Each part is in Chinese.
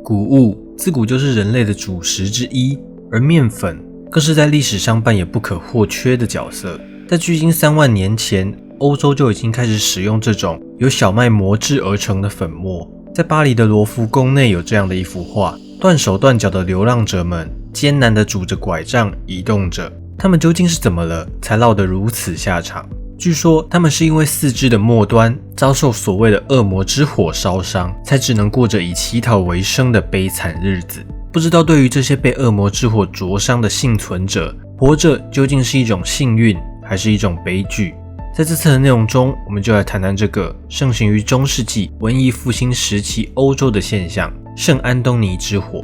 谷物自古就是人类的主食之一，而面粉更是在历史上扮演不可或缺的角色。在距今3万年前，欧洲就已经开始使用这种由小麦磨制而成的粉末。在巴黎的罗浮宫内有这样的一幅画，断手断脚的流浪者们艰难地拄着拐杖移动着，他们究竟是怎么了才落得如此下场？据说他们是因为四肢的末端遭受所谓的恶魔之火烧伤，才只能过着以乞讨为生的悲惨日子。不知道对于这些被恶魔之火灼伤的幸存者，活着究竟是一种幸运还是一种悲剧？在这次的内容中，我们就来谈谈这个盛行于中世纪文艺复兴时期欧洲的现象——圣安东尼之火。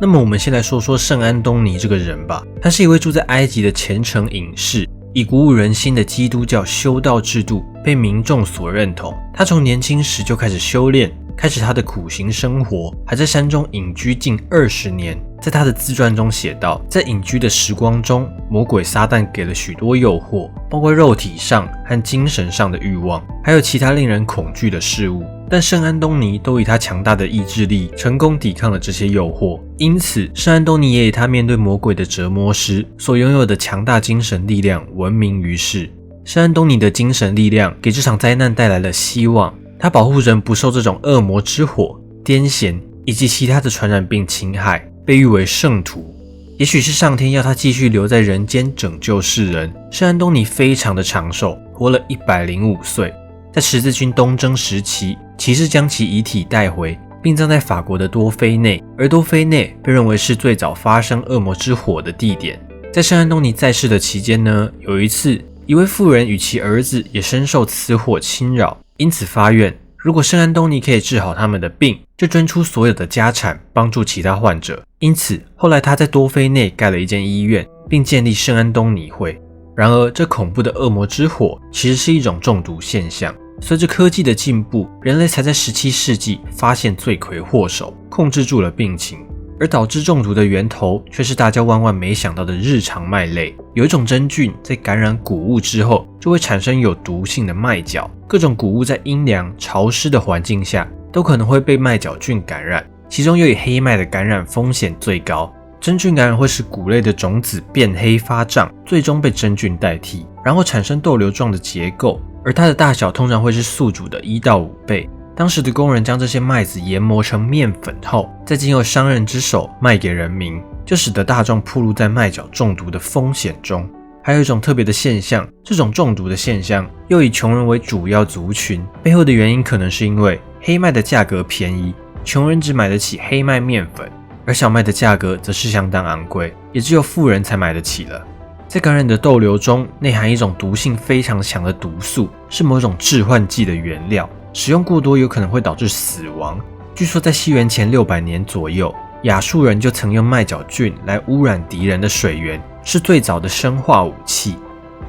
那么我们先来说说圣安东尼这个人吧。他是一位住在埃及的虔诚隐士，以鼓舞人心的基督教修道制度被民众所认同。他从年轻时就开始修炼，开始他的苦行生活，还在山中隐居近20年。在他的自传中写道，在隐居的时光中，魔鬼撒旦给了许多诱惑，包括肉体上和精神上的欲望，还有其他令人恐惧的事物。但圣安东尼都以他强大的意志力成功抵抗了这些诱惑，因此圣安东尼也以他面对魔鬼的折磨时所拥有的强大精神力量闻名于世。圣安东尼的精神力量给这场灾难带来了希望，他保护人不受这种恶魔之火、癫痫以及其他的传染病侵害，被誉为圣徒。也许是上天要他继续留在人间拯救世人，圣安东尼非常的长寿，活了105岁。在十字军东征时期，骑士将其遗体带回，并葬在法国的多菲内，而多菲内被认为是最早发生恶魔之火的地点。在圣安东尼在世的期间呢，有一次，一位妇人与其儿子也深受此火侵扰，因此发愿，如果圣安东尼可以治好他们的病，就捐出所有的家产帮助其他患者。因此，后来他在多菲内盖了一间医院，并建立圣安东尼会。然而，这恐怖的恶魔之火其实是一种中毒现象。随着科技的进步，人类才在17世纪发现罪魁祸首，控制住了病情，而导致中毒的源头却是大家万万没想到的日常麦类。有一种真菌在感染谷物之后，就会产生有毒性的麦角。各种谷物在阴凉潮湿的环境下都可能会被麦角菌感染，其中又以黑麦的感染风险最高。真菌感染会使谷类的种子变黑发胀，最终被真菌代替，然后产生豆瘤状的结构，而它的大小通常会是宿主的1到5倍。当时的工人将这些麦子研磨成面粉后，再经由商人之手卖给人民，就使得大众暴露在麦角中毒的风险中。还有一种特别的现象，这种中毒的现象又以穷人为主要族群，背后的原因可能是因为黑麦的价格便宜，穷人只买得起黑麦面粉，而小麦的价格则是相当昂贵，也只有富人才买得起了。在感染的豆瘤中内含一种毒性非常强的毒素，是某种致幻剂的原料，使用过多有可能会导致死亡。据说在西元前600年左右，亚述人就曾用麦角菌来污染敌人的水源，是最早的生化武器。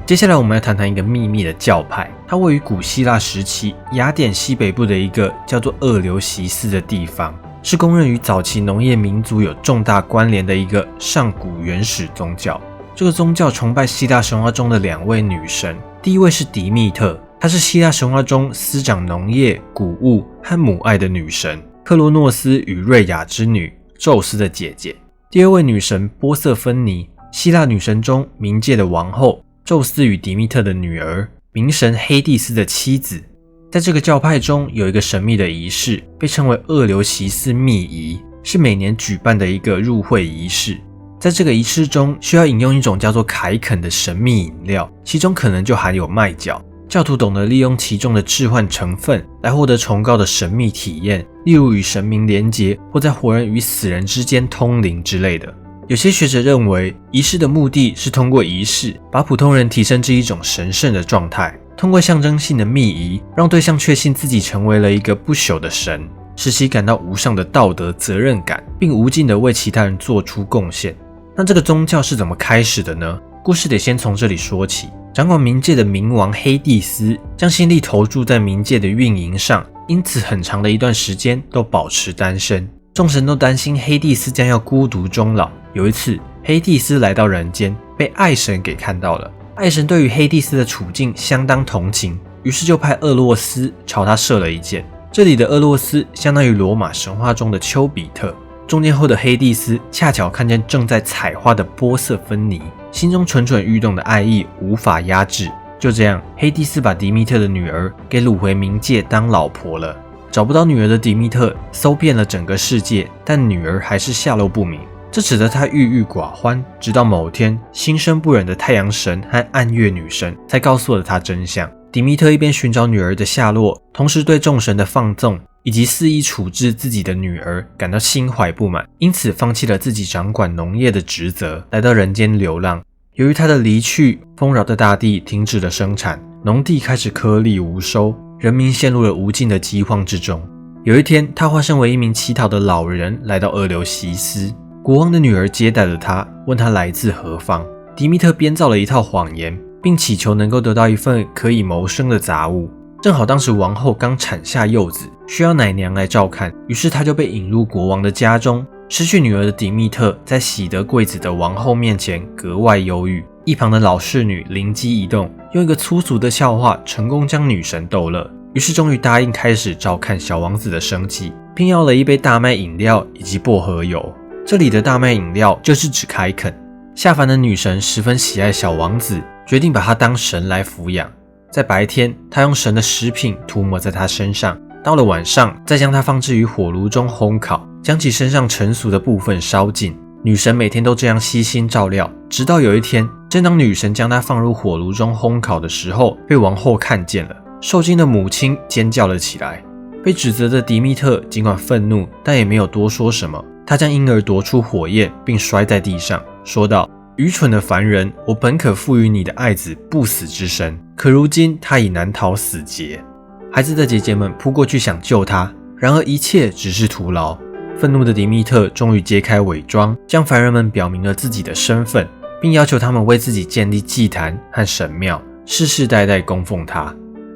接下来我们来谈谈一个秘密的教派，它位于古希腊时期雅典西北部的一个叫做厄流西斯的地方，是公认与早期农业民族有重大关联的一个上古原始宗教。这个宗教崇拜希腊神话中的2位女神，第一位是迪密特，她是希腊神话中司掌农业、谷物和母爱的女神，克洛诺斯与瑞亚之女，宙斯的姐姐。第二位女神波瑟芬尼，希腊女神中冥界的王后，宙斯与迪密特的女儿，冥神黑帝斯的妻子。在这个教派中有一个神秘的仪式，被称为厄流西斯密仪，是每年举办的一个入会仪式。在这个仪式中，需要饮用一种叫做凯肯的神秘饮料，其中可能就含有麦角。教徒懂得利用其中的致幻成分来获得崇高的神秘体验，例如与神明连结，或在活人与死人之间通灵之类的。有些学者认为，仪式的目的是通过仪式把普通人提升至一种神圣的状态，通过象征性的密仪，让对象确信自己成为了一个不朽的神，使其感到无上的道德责任感，并无尽的为其他人做出贡献。那这个宗教是怎么开始的呢？故事得先从这里说起。掌管冥界的冥王黑帝斯将心力投注在冥界的运营上，因此很长的一段时间都保持单身。众神都担心黑帝斯将要孤独终老。有一次，黑帝斯来到人间，被爱神给看到了。爱神对于黑帝斯的处境相当同情，于是就派厄洛斯朝他射了一箭。这里的俄洛斯相当于罗马神话中的丘比特。中年后的黑帝斯恰巧看见正在采花的波瑟芬妮，心中蠢蠢欲动的爱意无法压制。就这样，黑帝斯把迪密特的女儿给掳回冥界当老婆了。找不到女儿的迪密特搜遍了整个世界，但女儿还是下落不明，这使得他郁郁寡欢。直到某天，心生不忍的太阳神和暗月女神才告诉了他真相。迪密特一边寻找女儿的下落，同时对众神的放纵以及肆意处置自己的女儿感到心怀不满，因此放弃了自己掌管农业的职责，来到人间流浪。由于他的离去，丰饶的大地停止了生产，农地开始颗粒无收，人民陷入了无尽的饥荒之中。有一天，他化身为一名乞讨的老人，来到俄留西斯。国王的女儿接待了他，问他来自何方。迪密特编造了一套谎言，并祈求能够得到一份可以谋生的杂物。正好当时王后刚产下幼子，需要奶娘来照看，于是他就被引入国王的家中。失去女儿的迪密特在喜得贵子的王后面前格外忧郁。一旁的老侍女灵机一动，用一个粗俗的笑话成功将女神逗乐，于是终于答应开始照看小王子的生计，并要了一杯大麦饮料以及薄荷油。这里的大麦饮料就是指凯肯。下凡的女神十分喜爱小王子，决定把他当神来抚养。在白天，她用神的食品涂抹在他身上，到了晚上，再将它放置于火炉中烘烤，将其身上成熟的部分烧尽。女神每天都这样悉心照料，直到有一天，正当女神将它放入火炉中烘烤的时候，被王后看见了。受惊的母亲尖叫了起来。被指责的迪密特尽管愤怒，但也没有多说什么。他将婴儿夺出火焰，并摔在地上，说道：“愚蠢的凡人，我本可赋予你的爱子不死之身，可如今他已难逃死劫。”孩子的姐姐们扑过去想救他，然而一切只是徒劳。愤怒的迪密特终于揭开伪装，向凡人们表明了自己的身份，并要求他们为自己建立祭坛和神庙，世世代代供奉他。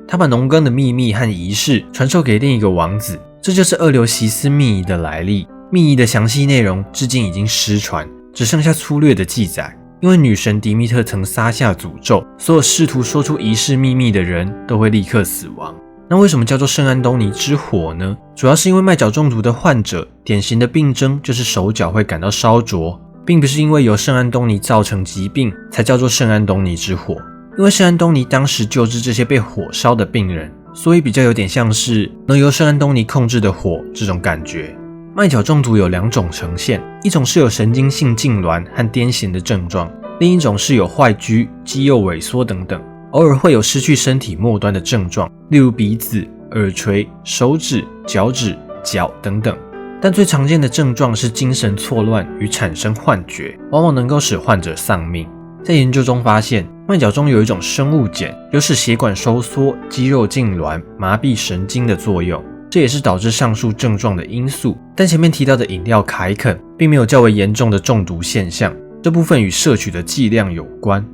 他把农耕的秘密和仪式传授给另一个王子，这就是厄留西斯密仪的来历。密仪的详细内容至今已经失传，只剩下粗略的记载。因为女神迪密特曾撒下诅咒，所有试图说出仪式秘密的人都会立刻死亡。那为什么叫做圣安东尼之火呢？主要是因为麦角中毒的患者典型的病症就是手脚会感到烧灼，并不是因为由圣安东尼造成疾病才叫做圣安东尼之火。因为圣安东尼当时救治这些被火烧的病人，所以比较有点像是能由圣安东尼控制的火这种感觉。麦角中毒有两种呈现，一种是有神经性痉挛和癫痫的症状，另一种是有坏疽、肌肉萎缩等等。偶尔会有失去身体末端的症状，例如鼻子、耳垂、手指、脚趾、脚等等。但最常见的症状是精神错乱与产生幻觉，往往能够使患者丧命。在研究中发现，麦角中有一种生物碱，有使血管收缩、肌肉痉挛、麻痹神经的作用，这也是导致上述症状的因素。但前面提到的饮料凯肯并没有较为严重的中毒现象，这部分与摄取的剂量有关。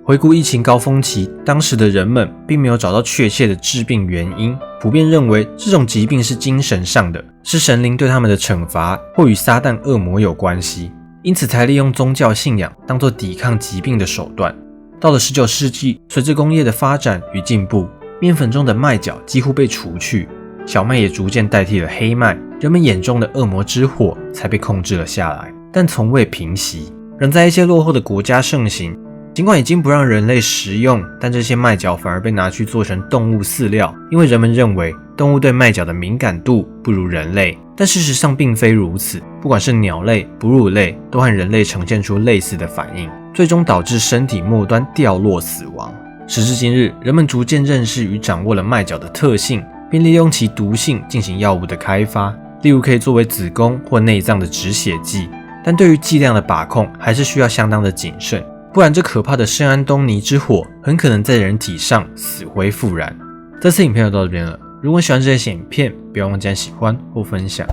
回顾疫情高峰期，当时的人们并没有找到确切的致病原因，普遍认为这种疾病是精神上的，是神灵对他们的惩罚，或与撒旦恶魔有关系，因此才利用宗教信仰当作抵抗疾病的手段。到了19世纪，随着工业的发展与进步，面粉中的麦角几乎被除去，小麦也逐渐代替了黑麦，人们眼中的恶魔之火才被控制了下来，但从未平息，仍在一些落后的国家盛行。尽管已经不让人类食用，但这些麦角反而被拿去做成动物饲料，因为人们认为动物对麦角的敏感度不如人类。但事实上并非如此，不管是鸟类、哺乳类，都和人类呈现出类似的反应，最终导致身体末端掉落死亡。时至今日，人们逐渐认识与掌握了麦角的特性，并利用其毒性进行药物的开发，例如可以作为子宫或内脏的止血剂。但对于剂量的把控还是需要相当的谨慎，不然这可怕的圣安东尼之火很可能在人体上死灰复燃。这次影片就到这边了，如果喜欢这些影片，不要忘记按喜欢或分享。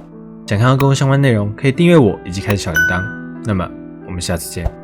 想看到更多相关内容，可以订阅我以及开启小铃铛。那么我们下次见。